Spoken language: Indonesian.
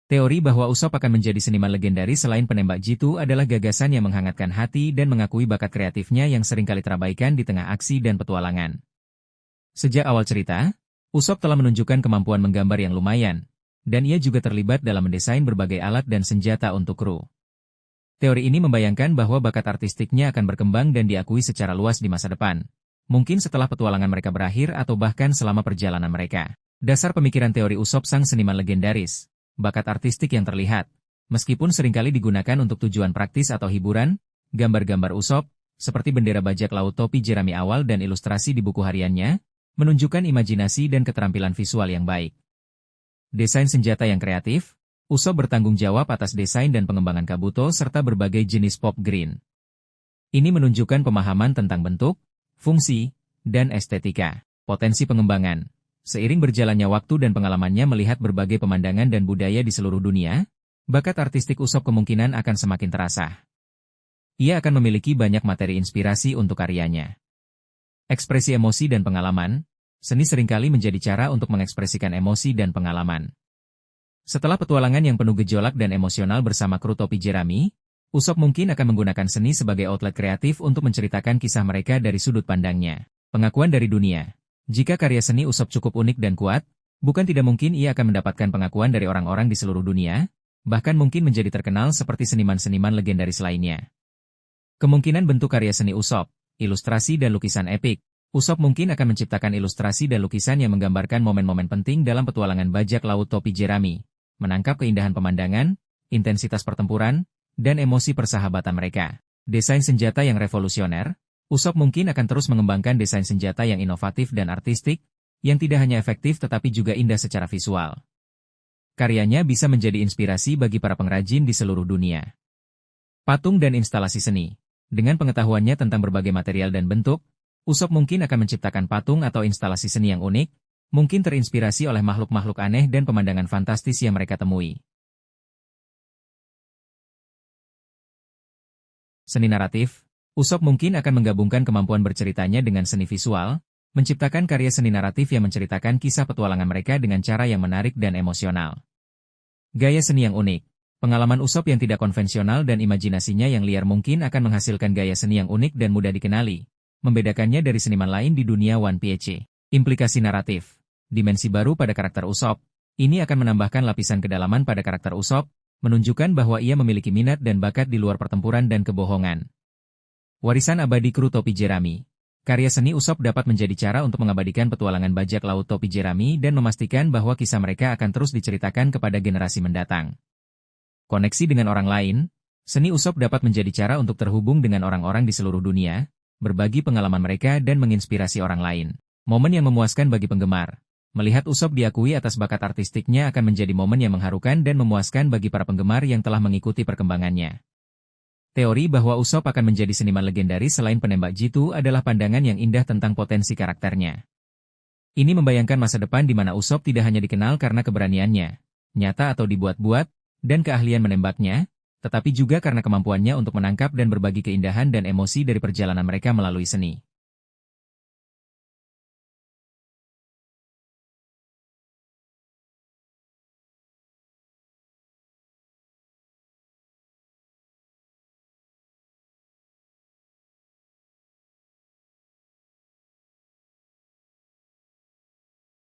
Teori bahwa Usopp akan menjadi seniman legendaris selain penembak jitu adalah gagasan yang menghangatkan hati dan mengakui bakat kreatifnya yang seringkali terabaikan di tengah aksi dan petualangan. Sejak awal cerita, Usopp telah menunjukkan kemampuan menggambar yang lumayan, dan ia juga terlibat dalam mendesain berbagai alat dan senjata untuk kru. Teori ini membayangkan bahwa bakat artistiknya akan berkembang dan diakui secara luas di masa depan, mungkin setelah petualangan mereka berakhir atau bahkan selama perjalanan mereka. Dasar pemikiran teori Usopp sang seniman legendaris. Bakat artistik yang terlihat, meskipun seringkali digunakan untuk tujuan praktis atau hiburan, gambar-gambar Usopp, seperti bendera bajak laut topi jerami awal dan ilustrasi di buku hariannya, menunjukkan imajinasi dan keterampilan visual yang baik. Desain senjata yang kreatif, Usopp bertanggung jawab atas desain dan pengembangan Kabuto serta berbagai jenis pop green. Ini menunjukkan pemahaman tentang bentuk, fungsi, dan estetika. Potensi pengembangan. Seiring berjalannya waktu dan pengalamannya melihat berbagai pemandangan dan budaya di seluruh dunia, bakat artistik Usopp kemungkinan akan semakin terasah. Ia akan memiliki banyak materi inspirasi untuk karyanya. Ekspresi emosi dan pengalaman, seni seringkali menjadi cara untuk mengekspresikan emosi dan pengalaman. Setelah petualangan yang penuh gejolak dan emosional bersama kru topi jerami, Usopp mungkin akan menggunakan seni sebagai outlet kreatif untuk menceritakan kisah mereka dari sudut pandangnya. Pengakuan dari dunia. Jika karya seni Usopp cukup unik dan kuat, bukan tidak mungkin ia akan mendapatkan pengakuan dari orang-orang di seluruh dunia, bahkan mungkin menjadi terkenal seperti seniman-seniman legendaris lainnya. Kemungkinan bentuk karya seni Usopp, ilustrasi dan lukisan epik. Usopp mungkin akan menciptakan ilustrasi dan lukisan yang menggambarkan momen-momen penting dalam petualangan bajak laut topi jerami, menangkap keindahan pemandangan, intensitas pertempuran, dan emosi persahabatan mereka. Desain senjata yang revolusioner. Usopp mungkin akan terus mengembangkan desain senjata yang inovatif dan artistik, yang tidak hanya efektif tetapi juga indah secara visual. Karyanya bisa menjadi inspirasi bagi para pengrajin di seluruh dunia. Patung dan instalasi seni. Dengan pengetahuannya tentang berbagai material dan bentuk, Usopp mungkin akan menciptakan patung atau instalasi seni yang unik, mungkin terinspirasi oleh makhluk-makhluk aneh dan pemandangan fantastis yang mereka temui. Seni naratif. Usopp mungkin akan menggabungkan kemampuan berceritanya dengan seni visual, menciptakan karya seni naratif yang menceritakan kisah petualangan mereka dengan cara yang menarik dan emosional. Gaya seni yang unik. Pengalaman Usopp yang tidak konvensional dan imajinasinya yang liar mungkin akan menghasilkan gaya seni yang unik dan mudah dikenali, membedakannya dari seniman lain di dunia One Piece. Implikasi naratif. Dimensi baru pada karakter Usopp. Ini akan menambahkan lapisan kedalaman pada karakter Usopp, menunjukkan bahwa ia memiliki minat dan bakat di luar pertempuran dan kebohongan. Warisan abadi kru topi jerami. Karya seni Usopp dapat menjadi cara untuk mengabadikan petualangan bajak laut topi jerami dan memastikan bahwa kisah mereka akan terus diceritakan kepada generasi mendatang. Koneksi dengan orang lain. Seni Usopp dapat menjadi cara untuk terhubung dengan orang-orang di seluruh dunia, berbagi pengalaman mereka dan menginspirasi orang lain. Momen yang memuaskan bagi penggemar. Melihat Usopp diakui atas bakat artistiknya akan menjadi momen yang mengharukan dan memuaskan bagi para penggemar yang telah mengikuti perkembangannya. Teori bahwa Usopp akan menjadi seniman legendaris selain penembak jitu adalah pandangan yang indah tentang potensi karakternya. Ini membayangkan masa depan di mana Usopp tidak hanya dikenal karena keberaniannya, nyata atau dibuat-buat, dan keahlian menembaknya, tetapi juga karena kemampuannya untuk menangkap dan berbagi keindahan dan emosi dari perjalanan mereka melalui seni.